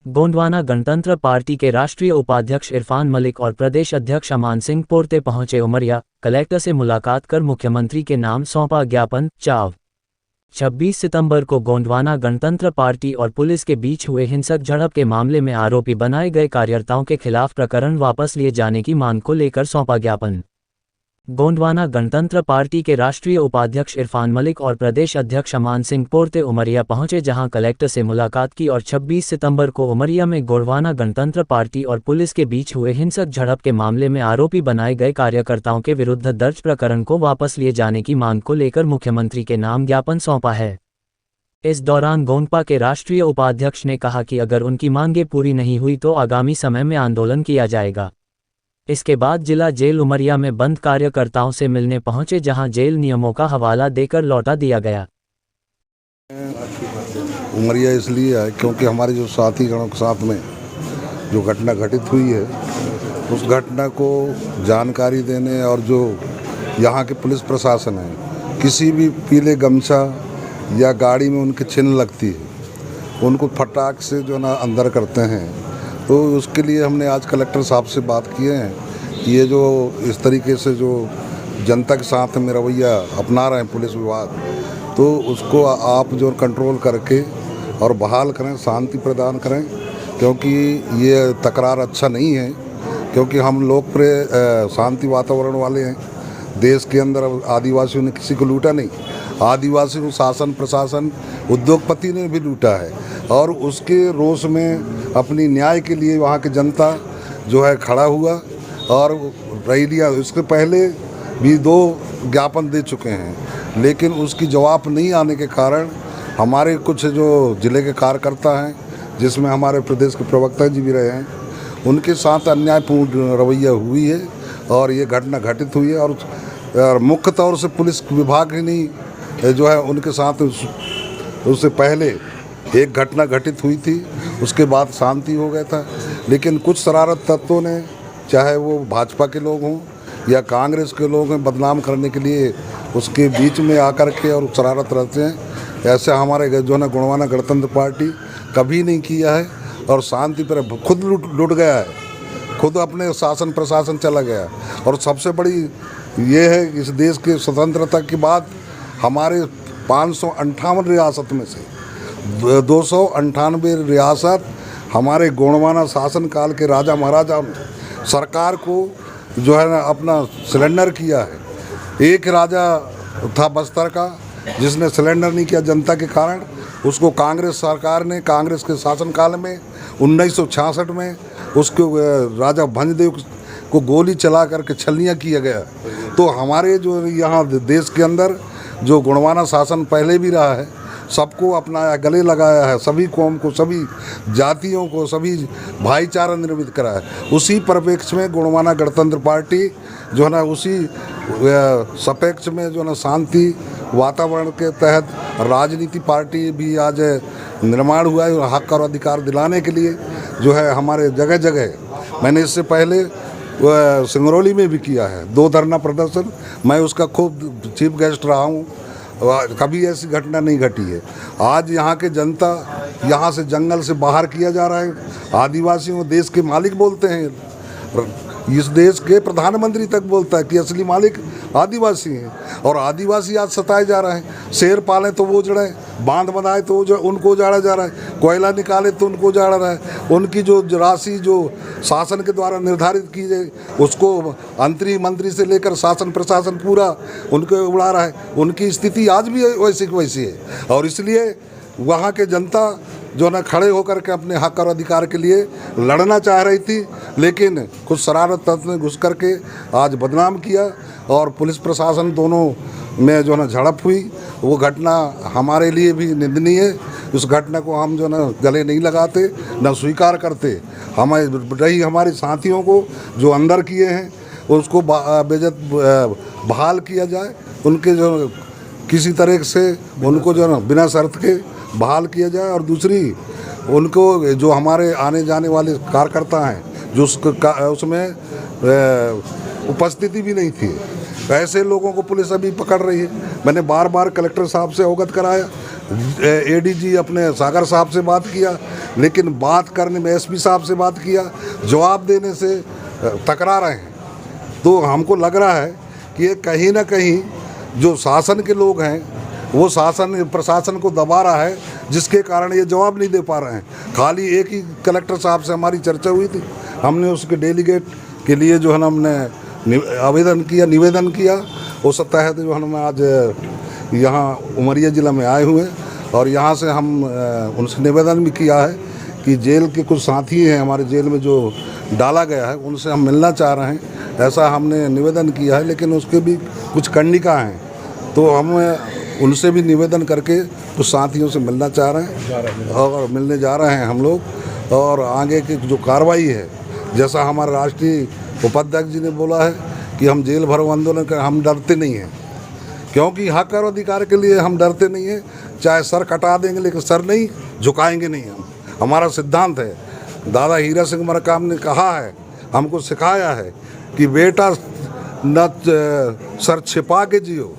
गोंडवाना गणतंत्र पार्टी के राष्ट्रीय उपाध्यक्ष इरफान मलिक और प्रदेश अध्यक्ष अमान सिंह पोर्ते पहुंचे उमरिया। कलेक्टर से मुलाकात कर मुख्यमंत्री के नाम सौंपा ज्ञापन। 26 सितंबर को गोंडवाना गणतंत्र पार्टी और पुलिस के बीच हुए हिंसक झड़प के मामले में आरोपी बनाए गए कार्यकर्ताओं के खिलाफ प्रकरण वापस लिए जाने की मांग को लेकर सौंपा ज्ञापन। गोंडवाना गणतंत्र पार्टी के राष्ट्रीय उपाध्यक्ष इरफान मलिक और प्रदेश अध्यक्ष अमान सिंह पोर्ते उमरिया पहुंचे, जहां कलेक्टर से मुलाकात की और 26 सितंबर को उमरिया में गोंडवाना गणतंत्र पार्टी और पुलिस के बीच हुए हिंसक झड़प के मामले में आरोपी बनाए गए कार्यकर्ताओं के विरुद्ध दर्ज प्रकरण को वापस लिए जाने की मांग को लेकर मुख्यमंत्री के नाम ज्ञापन सौंपा है। इस दौरान गोंडपा के राष्ट्रीय उपाध्यक्ष ने कहा कि अगर उनकी मांगें पूरी नहीं हुई तो आगामी समय में आंदोलन किया जाएगा। इसके बाद जिला जेल उमरिया में बंद कार्यकर्ताओं से मिलने पहुंचे, जहां जेल नियमों का हवाला देकर लौटा दिया गया। उमरिया इसलिए है क्योंकि हमारे जो साथी गणों के साथ में जो घटना घटित हुई है उस घटना को जानकारी देने और जो यहाँ के पुलिस प्रशासन है, किसी भी पीले गमछा या गाड़ी में उनकी चिन्ह लगती है उनको फटाक से जो ना अंदर करते हैं। तो उसके लिए हमने आज कलेक्टर साहब से बात किए हैं कि ये जो इस तरीके से जो जनता के साथ में रवैया अपना रहे हैं पुलिस विभाग, तो उसको आप जो कंट्रोल करके और बहाल करें, शांति प्रदान करें, क्योंकि ये तकरार अच्छा नहीं है। क्योंकि हम लोकप्रिय शांति वातावरण वाले हैं। देश के अंदर आदिवासियों ने किसी को लूटा नहीं, आदिवासियों को शासन प्रशासन उद्योगपति ने भी लूटा है और उसके रोष में अपनी न्याय के लिए वहाँ की जनता जो है खड़ा हुआ और रैलियाँ इसके पहले भी 2 ज्ञापन दे चुके हैं, लेकिन उसकी जवाब नहीं आने के कारण हमारे कुछ जो ज़िले के कार्यकर्ता हैं, जिसमें हमारे प्रदेश के प्रवक्ता जी भी रहे हैं, उनके साथ अन्यायपूर्ण रवैया हुई है और ये घटना घटित हुई है। और मुख्य तौर से पुलिस विभाग ही नहीं जो है उनके साथ उससे पहले एक घटना घटित हुई थी, उसके बाद शांति हो गया था। लेकिन कुछ शरारत तत्वों ने, चाहे वो भाजपा के लोग हों या कांग्रेस के लोग हैं, बदनाम करने के लिए उसके बीच में आकर के और शरारत रहते हैं। ऐसे हमारे जो है ना गोंडवाना गणतंत्र पार्टी कभी नहीं किया है और शांति पर खुद लुट गया है, खुद अपने शासन प्रशासन चला गया। और सबसे बड़ी ये है कि इस देश के स्वतंत्रता के बाद हमारे 558 रियासत में से 298 रियासत हमारे गोंडवाना शासन काल के राजा महाराजा ने सरकार को जो है ना अपना सिलेंडर किया है। एक राजा था बस्तर का जिसने सिलेंडर नहीं किया जनता के कारण, उसको कांग्रेस सरकार ने कांग्रेस के शासनकाल में 1966 में उसको राजा भंजदेव को गोली चला करके छलनियाँ किया गया। तो हमारे जो यहाँ देश के अंदर जो गोंडवाना शासन पहले भी रहा है, सबको अपनाया, गले लगाया है, सभी कौम को, सभी जातियों को, सभी भाईचारा निर्मित करा है। उसी परिप्रेक्ष्य में गोंडवाना गणतंत्र पार्टी जो है ना उसी सापेक्ष में जो है ना शांति वातावरण के तहत राजनीति पार्टी भी आज निर्माण हुआ है। और हक और अधिकार दिलाने के लिए जो है हमारे जगह जगह, मैंने इससे पहले सिंगरौली में भी किया है 2 धरना प्रदर्शन, मैं उसका खूब चीफ गेस्ट रहा हूँ, कभी ऐसी घटना नहीं घटी है। आज यहाँ के जनता यहाँ से जंगल से बाहर किया जा रहा है। आदिवासियों देश के मालिक बोलते हैं, इस देश के प्रधानमंत्री तक बोलता है कि असली मालिक आदिवासी हैं और आदिवासी आज सताए जा रहे हैं। शेर पालें तो वो उजड़े, बांध बनाए तो उनको उजाड़ा जा रहा है, कोयला निकाले तो उनको उजाड़ा रहा है, उनकी जो राशि जो शासन के द्वारा निर्धारित की जाए उसको मंत्री से लेकर शासन प्रशासन पूरा उनको उड़ा रहा है। उनकी स्थिति आज भी वैसी की वैसी है और इसलिए वहाँ के जनता जो ना खड़े होकर के अपने हक और अधिकार के लिए लड़ना चाह रही थी, लेकिन कुछ शरारत तत्व ने घुस करके आज बदनाम किया और पुलिस प्रशासन दोनों में जो ना झड़प हुई। वो घटना हमारे लिए भी निंदनीय है। उस घटना को हम जो ना गले नहीं लगाते, न स्वीकार करते। हमारे साथियों को जो अंदर किए हैं उसको बेइज्जत बहाल किया जाए, उनके जो किसी तरह से उनको जो ना बिना शर्त के बहाल किया जाए। और दूसरी उनको जो हमारे आने जाने वाले कार्यकर्ता हैं जो उसमें उपस्थिति भी नहीं थी, ऐसे लोगों को पुलिस अभी पकड़ रही है। मैंने बार बार कलेक्टर साहब से अवगत कराया एडीजी अपने सागर साहब से बात किया, लेकिन बात करने में एसपी साहब से बात किया, जवाब देने से टकरा रहे हैं। तो हमको लग रहा है कि ये कहीं ना कहीं जो शासन के लोग हैं वो शासन प्रशासन को दबा रहा है, जिसके कारण ये जवाब नहीं दे पा रहे हैं। खाली एक ही कलेक्टर साहब से हमारी चर्चा हुई थी, हमने उसके डेलीगेट के लिए जो है ना हमने निवेदन किया। उस तहत जो है ना आज यहाँ उमरिया ज़िला में आए हुए हैं और यहाँ से हम उनसे निवेदन भी किया है कि जेल के कुछ साथी हैं हमारे जेल में जो डाला गया है उनसे हम मिलना चाह रहे हैं, ऐसा हमने निवेदन किया है। लेकिन उसके भी कुछ कंडिका हैं, तो हम उनसे भी निवेदन करके कुछ साथियों से मिलना चाह रहे हैं और मिलने जा रहे हैं हम लोग। और आगे की जो कार्रवाई है, जैसा हमारे राष्ट्रीय उपाध्यक्ष जी ने बोला है कि हम जेल भरो आंदोलन कर, हम डरते नहीं हैं, क्योंकि हक और अधिकार के लिए हम डरते नहीं हैं। चाहे सर कटा देंगे लेकिन सर नहीं झुकाएंगे नहीं हम, हमारा सिद्धांत है। दादा हीरा सिंह मरकाम ने कहा है, हमको सिखाया है कि बेटा न सर छिपा के जियो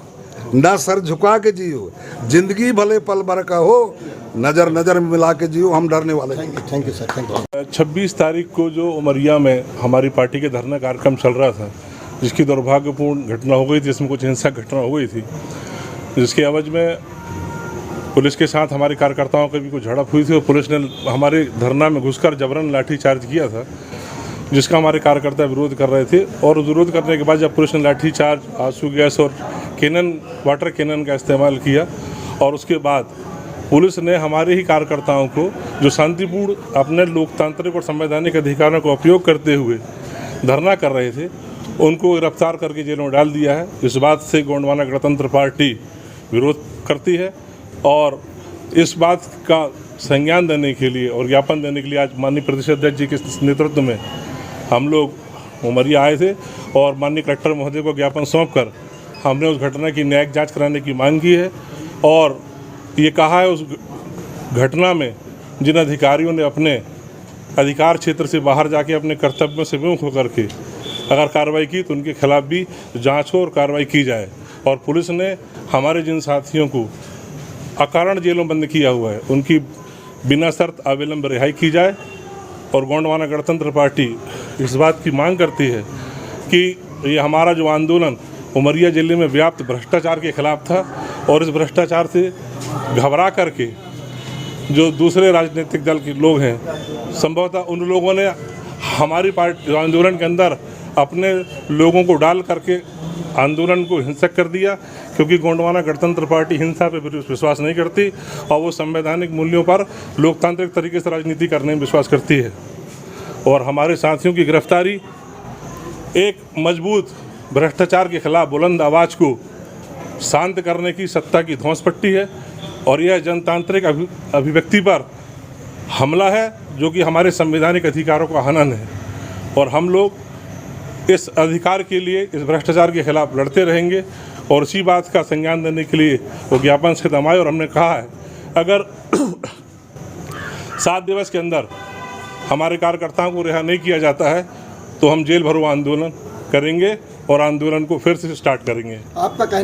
न सर झुका के जियो, जिंदगी भले पल भर का हो, नज़र नज़र में मिला के जियो, हम डरने वाले नहीं। Thank you sir, thank you. 26 तारीख को जो उमरिया में हमारी पार्टी के धरना कार्यक्रम चल रहा था, जिसकी दुर्भाग्यपूर्ण घटना हो गई थी, इसमें कुछ हिंसक घटना हो गई थी, जिसके एवज में पुलिस के साथ हमारे कार्यकर्ताओं की भी कुछ झड़प हुई थी और पुलिस ने हमारे धरना में घुसकर जबरन लाठीचार्ज किया था, जिसका हमारे कार्यकर्ता विरोध कर रहे थे। और विरोध करने के बाद जब पुलिस ने लाठीचार्ज, आंसू गैस और वाटर कैनन का इस्तेमाल किया, और उसके बाद पुलिस ने हमारे ही कार्यकर्ताओं को जो शांतिपूर्ण अपने लोकतांत्रिक और संवैधानिक अधिकारों का उपयोग करते हुए धरना कर रहे थे, उनको गिरफ्तार करके जेलों में डाल दिया है। इस बात से गोंडवाना गणतंत्र पार्टी विरोध करती है और इस बात का संज्ञान देने के लिए और ज्ञापन देने के लिए आज माननीय प्रदेश अध्यक्ष जी के नेतृत्व में हम लोग उमरिया आए थे और माननीय कलेक्टर महोदय को ज्ञापन सौंपकर हमने उस घटना की न्यायिक जांच कराने की मांग की है। और ये कहा है उस घटना में जिन अधिकारियों ने अपने अधिकार क्षेत्र से बाहर जाके अपने कर्तव्यों से विमुख होकर के अगर कार्रवाई की तो उनके खिलाफ भी जांच हो और कार्रवाई की जाए। और पुलिस ने हमारे जिन साथियों को अकारण जेलों बंद किया हुआ है, उनकी बिना शर्त अविलंब रिहाई की जाए। और गोंडवाना गणतंत्र पार्टी इस बात की मांग करती है कि ये हमारा जो आंदोलन उमरिया जिले में व्याप्त भ्रष्टाचार के खिलाफ था, और इस भ्रष्टाचार से घबरा करके जो दूसरे राजनीतिक दल के लोग हैं, संभवतः उन लोगों ने हमारी पार्टी आंदोलन के अंदर अपने लोगों को डाल करके आंदोलन को हिंसक कर दिया, क्योंकि गोंडवाना गणतंत्र पार्टी हिंसा पर विश्वास नहीं करती और वो संवैधानिक मूल्यों पर लोकतांत्रिक तरीके से राजनीति करने में विश्वास करती है। और हमारे साथियों की गिरफ्तारी एक मजबूत भ्रष्टाचार के खिलाफ बुलंद आवाज़ को शांत करने की सत्ता की धौंस पट्टी है, और यह जनतांत्रिक अभिव्यक्ति पर हमला है, जो कि हमारे संवैधानिक अधिकारों का हनन है। और हम लोग इस अधिकार के लिए, इस भ्रष्टाचार के खिलाफ लड़ते रहेंगे। और इसी बात का संज्ञान देने के लिए वो ज्ञापन से दमाए, और हमने कहा है अगर 7 दिवस के अंदर हमारे कार्यकर्ताओं को रिहा नहीं किया जाता है तो हम जेल भरो आंदोलन करेंगे और आंदोलन को फिर से स्टार्ट करेंगे। आपका कहना